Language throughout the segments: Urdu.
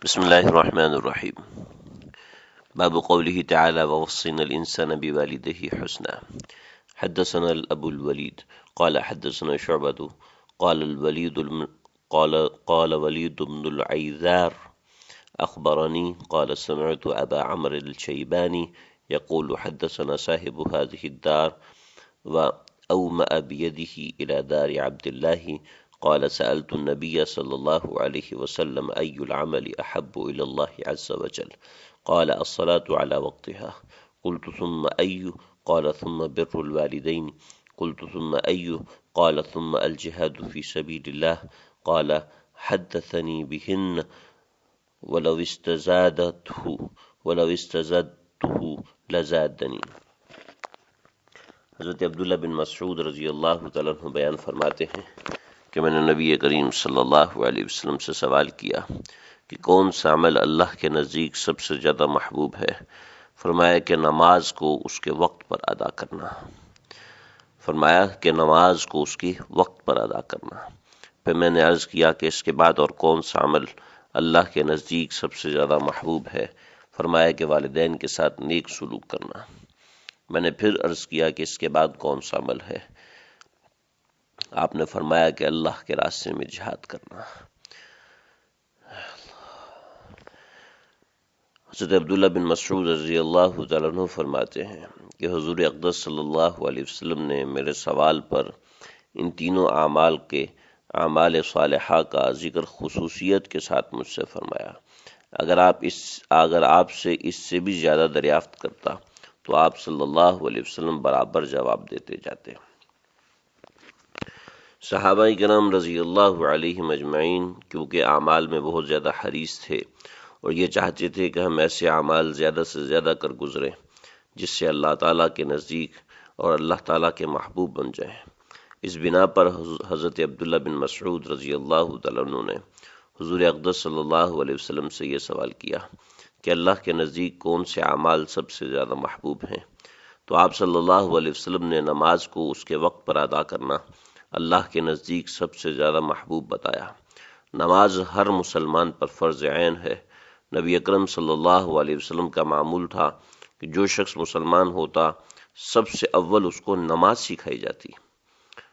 بسم الله الرحمن الرحيم. باب قوله تعالى ووصينا الإنسان بوالديه حسنا. حدثنا الأبو الوليد قال حدثنا شعبة قال وليد بن العيذار أخبرني قال سمعت أبا عمرو الشيباني يقول حدثنا صاحب هذه الدار وأومأ بيده إلى دار عبد الله قال سألت النبي صلى الله عليه وسلم أي العمل أحب إلى الله عز وجل قال الصلاة على وقتها قلت ثم أي قال ثم بر الوالدين قلت ثم أي قال ثم الجهاد في سبيل الله قال حدثني بهن ولو استزادته لزادني۔ حضرت عبداللہ بن مسعود رضی اللہ تعالیٰ عنہ بیان فرماتے ہیں کہ میں نے نبی کریم صلی اللہ علیہ وسلم سے سوال کیا کہ کون سا عمل اللہ کے نزدیک سب سے زیادہ محبوب ہے؟ فرمایا کہ نماز کو اس کے وقت پر ادا کرنا۔ پھر میں نے عرض کیا کہ اس کے بعد اور کون سا عمل اللہ کے نزدیک سب سے زیادہ محبوب ہے؟ فرمایا کہ والدین کے ساتھ نیک سلوک کرنا۔ میں نے پھر عرض کیا کہ اس کے بعد کون سا عمل ہے؟ آپ نے فرمایا کہ اللہ کے راستے میں جہاد کرنا۔ حضرت عبداللہ بن مسعود رضی اللہ تعالیٰ عنہ فرماتے ہیں کہ حضور اقدس صلی اللہ علیہ وسلم نے میرے سوال پر ان تینوں اعمال صالحہ کا ذکر خصوصیت کے ساتھ مجھ سے فرمایا۔ اگر آپ سے اس سے بھی زیادہ دریافت کرتا تو آپ صلی اللہ علیہ وسلم برابر جواب دیتے جاتے۔ صحابہ کرام رضی اللہ علیہم اجمعین کیونکہ اعمال میں بہت زیادہ حریص تھے اور یہ چاہتے تھے کہ ہم ایسے اعمال زیادہ سے زیادہ کر گزریں جس سے اللہ تعالیٰ کے نزدیک اور اللہ تعالیٰ کے محبوب بن جائیں۔ اس بنا پر حضرت عبداللہ بن مسعود رضی اللہ تعالیٰ عنہ نے حضور اقدس صلی اللہ علیہ وسلم سے یہ سوال کیا کہ اللہ کے نزدیک کون سے اعمال سب سے زیادہ محبوب ہیں؟ تو آپ صلی اللہ علیہ وسلم نے نماز کو اس کے وقت پر ادا کرنا اللہ کے نزدیک سب سے زیادہ محبوب بتایا۔ نماز ہر مسلمان پر فرض عین ہے۔ نبی اکرم صلی اللہ علیہ وسلم کا معمول تھا کہ جو شخص مسلمان ہوتا سب سے اول اس کو نماز سکھائی جاتی۔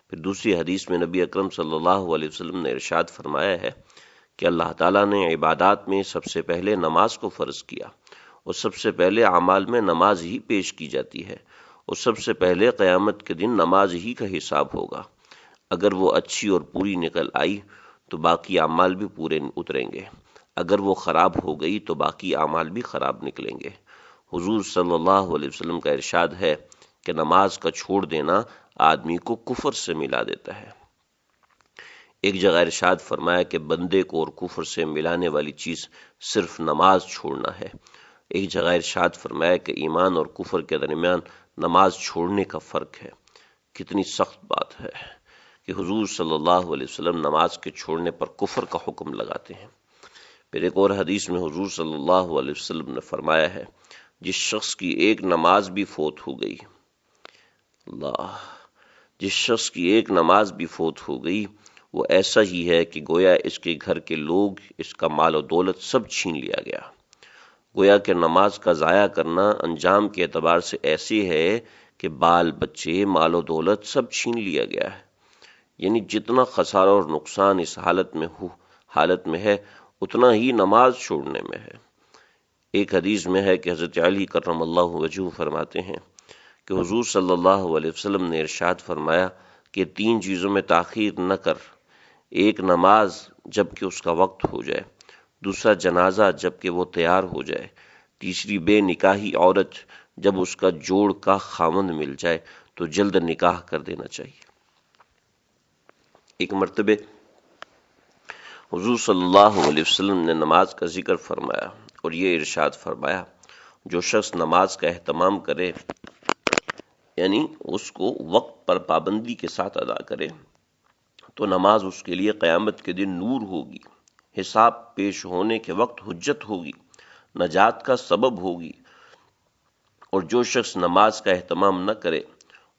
پھر دوسری حدیث میں نبی اکرم صلی اللہ علیہ وسلم نے ارشاد فرمایا ہے کہ اللہ تعالیٰ نے عبادات میں سب سے پہلے نماز کو فرض کیا اور سب سے پہلے اعمال میں نماز ہی پیش کی جاتی ہے اور سب سے پہلے قیامت کے دن نماز ہی کا حساب ہوگا۔ اگر وہ اچھی اور پوری نکل آئی تو باقی اعمال بھی پورے اتریں گے، اگر وہ خراب ہو گئی تو باقی اعمال بھی خراب نکلیں گے۔ حضور صلی اللہ علیہ وسلم کا ارشاد ہے کہ نماز کا چھوڑ دینا آدمی کو کفر سے ملا دیتا ہے۔ ایک جگہ ارشاد فرمایا کہ بندے کو اور کفر سے ملانے والی چیز صرف نماز چھوڑنا ہے۔ ایک جگہ ارشاد فرمایا کہ ایمان اور کفر کے درمیان نماز چھوڑنے کا فرق ہے۔ کتنی سخت بات ہے کہ حضور صلی اللہ علیہ وسلم نماز کے چھوڑنے پر کفر کا حکم لگاتے ہیں۔ پھر ایک اور حدیث میں حضور صلی اللہ علیہ وسلم نے فرمایا ہے جس شخص کی ایک نماز بھی فوت ہو گئی، جس شخص کی ایک نماز بھی فوت ہو گئی وہ ایسا ہی ہے کہ گویا اس کے گھر کے لوگ، اس کا مال و دولت سب چھین لیا گیا۔ گویا کہ نماز کا ضائع کرنا انجام کے اعتبار سے ایسی ہے کہ بال بچے، مال و دولت سب چھین لیا گیا ہے۔ یعنی جتنا خسارہ اور نقصان اس حالت میں ہے اتنا ہی نماز چھوڑنے میں ہے۔ ایک حدیث میں ہے کہ حضرت علی کرم اللہ وجہہ فرماتے ہیں کہ حضور صلی اللہ علیہ وسلم نے ارشاد فرمایا کہ 3 چیزوں میں تاخیر نہ کر، ایک نماز جب کہ اس کا وقت ہو جائے، دوسرا جنازہ جب کہ وہ تیار ہو جائے، تیسری بے نکاحی عورت جب اس کا جوڑ کا خاوند مل جائے تو جلد نکاح کر دینا چاہیے۔ ایک مرتبہ حضور صلی اللہ علیہ وسلم نے نماز کا ذکر فرمایا اور یہ ارشاد فرمایا جو شخص نماز کا اہتمام کرے، یعنی اس کو وقت پر پابندی کے ساتھ ادا کرے، تو نماز اس کے لیے قیامت کے دن نور ہوگی، حساب پیش ہونے کے وقت حجت ہوگی، نجات کا سبب ہوگی۔ اور جو شخص نماز کا اہتمام نہ کرے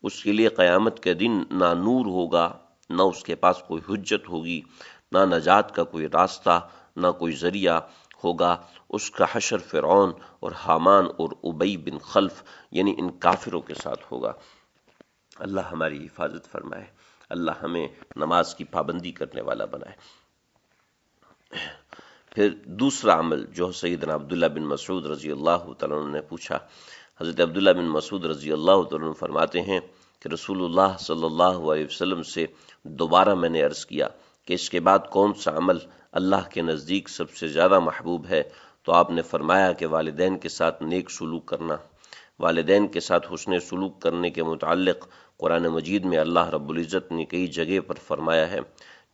اس کے لیے قیامت کے دن نہ نور ہوگا، نہ اس کے پاس کوئی حجت ہوگی، نہ نجات کا کوئی راستہ، نہ کوئی ذریعہ، ہوگا اس کا حشر فرعون اور حامان اور ابی بن خلف یعنی ان کافروں کے ساتھ ہوگا۔ اللہ ہماری حفاظت فرمائے، اللہ ہمیں نماز کی پابندی کرنے والا بنائے۔ پھر دوسرا عمل جو سیدنا عبداللہ بن مسعود رضی اللہ تعالیٰ عنہ نے پوچھا، حضرت عبداللہ بن مسعود رضی اللہ تعالیٰ عنہ فرماتے ہیں کہ رسول اللہ صلی اللہ علیہ وسلم سے دوبارہ میں نے عرض کیا کہ اس کے بعد کون سا عمل اللہ کے نزدیک سب سے زیادہ محبوب ہے، تو آپ نے فرمایا کہ والدین کے ساتھ نیک سلوک کرنا۔ والدین کے ساتھ حسن سلوک کرنے کے متعلق قرآن مجید میں اللہ رب العزت نے کئی جگہ پر فرمایا ہے،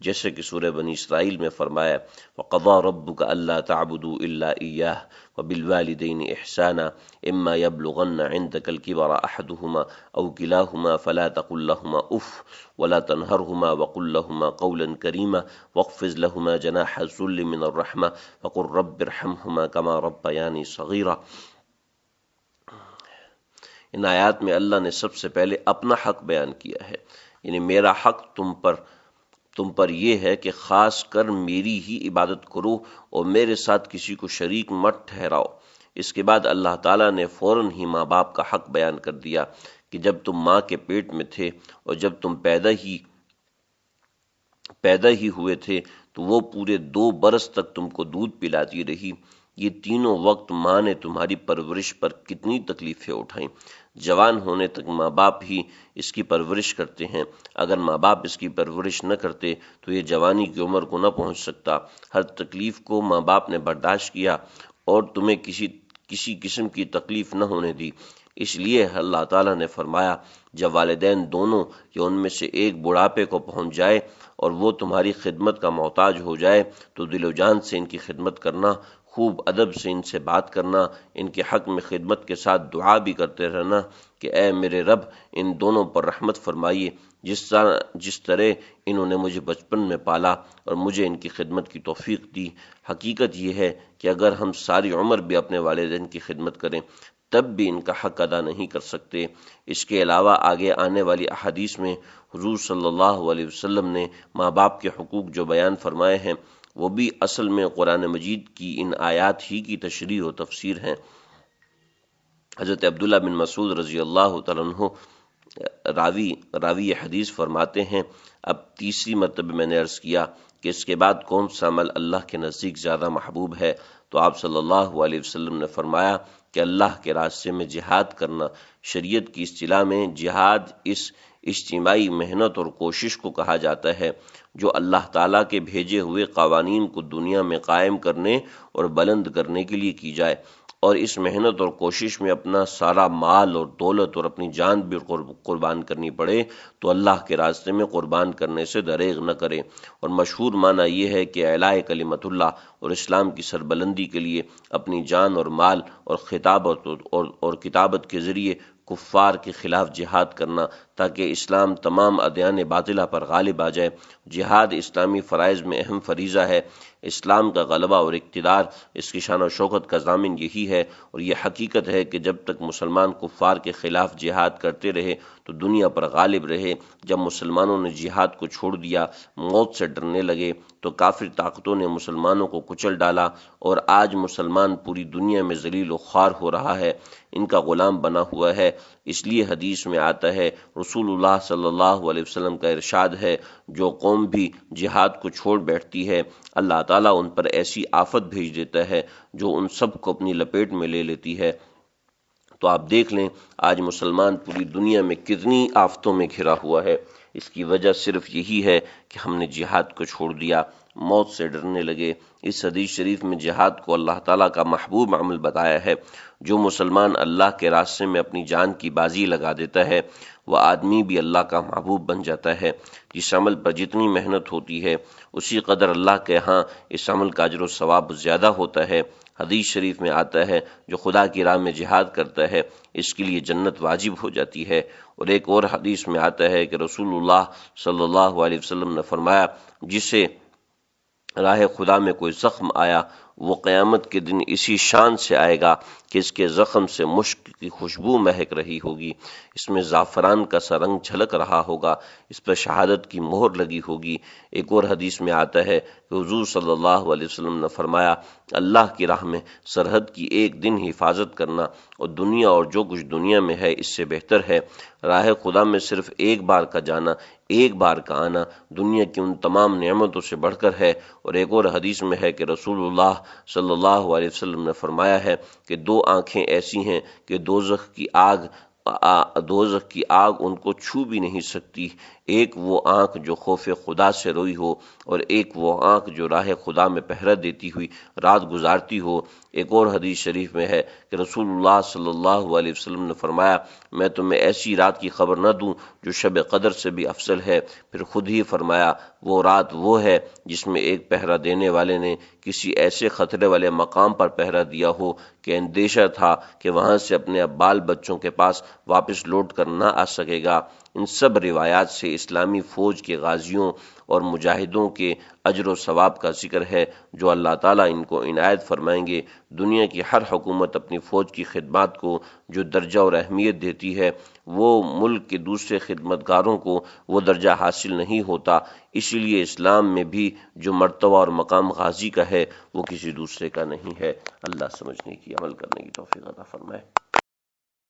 جیسے کہ سورہ بنی اسرائیل میں فرمایا وَقَضَىٰ رَبُّكَ أَلَّا تَعْبُدُوا إِلَّا إِيَّاهُ وَبِالْوَالِدَيْنِ إِحْسَانًا إِمَّا يَبْلُغَنَّ عِندَكَ الْكِبَرَ أَحَدُهُمَا أَوْ كِلَاهُمَا فَلَا تَقُل لَّهُمَا أُفٍّ وَلَا تَنْهَرْهُمَا وَقُل لَّهُمَا قَوْلًا كَرِيمًا وَاخْفِضْ لَهُمَا جَنَاحَ الذُّلِّ مِنَ الرَّحْمَةِ وَقُل رَّبِّ ارْحَمْهُمَا كَمَا رَبَّيَانِي صَغِيرًا۔ ان آیات میں اللہ نے سب سے پہلے اپنا حق بیان کیا ہے، یعنی میرا حق تم پر یہ ہے کہ خاص کر میری ہی عبادت کرو اور میرے ساتھ کسی کو شریک مت ٹھہراؤ۔ اس کے بعد اللہ تعالیٰ نے فوراً ہی ماں باپ کا حق بیان کر دیا کہ جب تم ماں کے پیٹ میں تھے اور جب تم پیدا ہی ہوئے تھے تو وہ پورے 2 برس تک تم کو دودھ پلاتی رہی۔ یہ تینوں وقت ماں نے تمہاری پرورش پر کتنی تکلیفیں اٹھائیں۔ جوان ہونے تک ماں باپ ہی اس کی پرورش کرتے ہیں، اگر ماں باپ اس کی پرورش نہ کرتے تو یہ جوانی کی عمر کو نہ پہنچ سکتا۔ ہر تکلیف کو ماں باپ نے برداشت کیا اور تمہیں کسی قسم کی تکلیف نہ ہونے دی۔ اس لیے اللہ تعالیٰ نے فرمایا جب والدین دونوں یا ان میں سے ایک بڑھاپے کو پہنچ جائے اور وہ تمہاری خدمت کا محتاج ہو جائے تو دل و جان سے ان کی خدمت کرنا، خوب ادب سے ان سے بات کرنا، ان کے حق میں خدمت کے ساتھ دعا بھی کرتے رہنا کہ اے میرے رب ان دونوں پر رحمت فرمائیے، جس طرح انہوں نے مجھے بچپن میں پالا اور مجھے ان کی خدمت کی توفیق دی۔ حقیقت یہ ہے کہ اگر ہم ساری عمر بھی اپنے والدین کی خدمت کریں تب بھی ان کا حق ادا نہیں کر سکتے۔ اس کے علاوہ آگے آنے والی احادیث میں حضور صلی اللہ علیہ وسلم نے ماں باپ کے حقوق جو بیان فرمائے ہیں وہ بھی اصل میں قرآن مجید کی ان آیات ہی کی تشریح و تفسیر ہیں۔ حضرت عبداللہ بن مسعود رضی اللہ تعالیٰ عنہ راوی حدیث فرماتے ہیں اب تیسری مرتبہ میں نے عرض کیا کہ اس کے بعد کون سا عمل اللہ کے نزدیک زیادہ محبوب ہے، تو آپ صلی اللہ علیہ وسلم نے فرمایا کہ اللہ کے راستے میں جہاد کرنا۔ شریعت کی اصطلاح میں جہاد اس اجتماعی محنت اور کوشش کو کہا جاتا ہے جو اللہ تعالیٰ کے بھیجے ہوئے قوانین کو دنیا میں قائم کرنے اور بلند کرنے کے لیے کی جائے، اور اس محنت اور کوشش میں اپنا سارا مال اور دولت اور اپنی جان بھی قربان کرنی پڑے تو اللہ کے راستے میں قربان کرنے سے دریغ نہ کرے۔ اور مشہور معنی یہ ہے کہ اعلاء کلمت اللہ اور اسلام کی سربلندی کے لیے اپنی جان اور مال اور کتابت کے ذریعے کفار کے خلاف جہاد کرنا تاکہ اسلام تمام ادیان باطلہ پر غالب آ جائے۔ جہاد اسلامی فرائض میں اہم فریضہ ہے۔ اسلام کا غلبہ اور اقتدار اس کی شان و شوکت کا ضامن یہی ہے، اور یہ حقیقت ہے کہ جب تک مسلمان کفار کے خلاف جہاد کرتے رہے تو دنیا پر غالب رہے۔ جب مسلمانوں نے جہاد کو چھوڑ دیا، موت سے ڈرنے لگے تو کافر طاقتوں نے مسلمانوں کو کچل ڈالا، اور آج مسلمان پوری دنیا میں ذلیل و خوار ہو رہا ہے، ان کا غلام بنا ہوا ہے۔ اس لیے حدیث میں آتا ہے، رسول اللہ صلی اللہ علیہ وسلم کا ارشاد ہے، جو قوم بھی جہاد کو چھوڑ بیٹھتی ہے اللہ تعالیٰ ان پر ایسی آفت بھیج دیتا ہے جو ان سب کو اپنی لپیٹ میں لے لیتی ہے۔ تو آپ دیکھ لیں آج مسلمان پوری دنیا میں کتنی آفتوں میں گھرا ہوا ہے۔ اس کی وجہ صرف یہی ہے کہ ہم نے جہاد کو چھوڑ دیا، موت سے ڈرنے لگے۔ اس حدیث شریف میں جہاد کو اللہ تعالیٰ کا محبوب عمل بتایا ہے۔ جو مسلمان اللہ کے راستے میں اپنی جان کی بازی لگا دیتا ہے وہ آدمی بھی اللہ کا محبوب بن جاتا ہے۔ جس عمل پر جتنی محنت ہوتی ہے اسی قدر اللہ کے ہاں اس عمل کا اجر و ثواب زیادہ ہوتا ہے۔ حدیث شریف میں آتا ہے جو خدا کی راہ میں جہاد کرتا ہے اس کے لیے جنت واجب ہو جاتی ہے۔ اور ایک اور حدیث میں آتا ہے کہ رسول اللہ صلی اللہ علیہ وسلم نے فرمایا جسے راہ خدا میں کوئی زخم آیا وہ قیامت کے دن اسی شان سے آئے گا کہ اس کے زخم سے مشک کی خوشبو مہک رہی ہوگی، اس میں زعفران کا سا رنگ جھلک رہا ہوگا، اس پر شہادت کی مہر لگی ہوگی۔ ایک اور حدیث میں آتا ہے کہ حضور صلی اللہ علیہ وسلم نے فرمایا، اللہ کی راہ میں سرحد کی ایک دن حفاظت کرنا اور دنیا اور جو کچھ دنیا میں ہے اس سے بہتر ہے۔ راہ خدا میں صرف ایک بار کا جانا، ایک بار کا آنا دنیا کی ان تمام نعمتوں سے بڑھ کر ہے۔ اور ایک اور حدیث میں ہے کہ رسول اللہ صلی اللہ علیہ وسلم نے فرمایا ہے کہ دو آنکھیں ایسی ہیں کہ دوزخ کی آگ ان کو چھو بھی نہیں سکتی، ایک وہ آنکھ جو خوف خدا سے روئی ہو، اور ایک وہ آنکھ جو راہ خدا میں پہرا دیتی ہوئی رات گزارتی ہو۔ ایک اور حدیث شریف میں ہے کہ رسول اللہ صلی اللہ علیہ وسلم نے فرمایا، میں تمہیں ایسی رات کی خبر نہ دوں جو شب قدر سے بھی افضل ہے؟ پھر خود ہی فرمایا، وہ رات وہ ہے جس میں ایک پہرا دینے والے نے کسی ایسے خطرے والے مقام پر پہرا دیا ہو کہ اندیشہ تھا کہ وہاں سے اپنے بال بچوں کے پاس واپس لوٹ کر نہ آ سکے گا۔ ان سب روایات سے اسلامی فوج کے غازیوں اور مجاہدوں کے اجر و ثواب کا ذکر ہے جو اللہ تعالیٰ ان کو عنایت فرمائیں گے۔ دنیا کی ہر حکومت اپنی فوج کی خدمات کو جو درجہ اور اہمیت دیتی ہے، وہ ملک کے دوسرے خدمتگاروں کو وہ درجہ حاصل نہیں ہوتا۔ اسی لیے اسلام میں بھی جو مرتبہ اور مقام غازی کا ہے وہ کسی دوسرے کا نہیں ہے۔ اللہ سمجھنے کی، عمل کرنے کی توفیق عطا فرمائے۔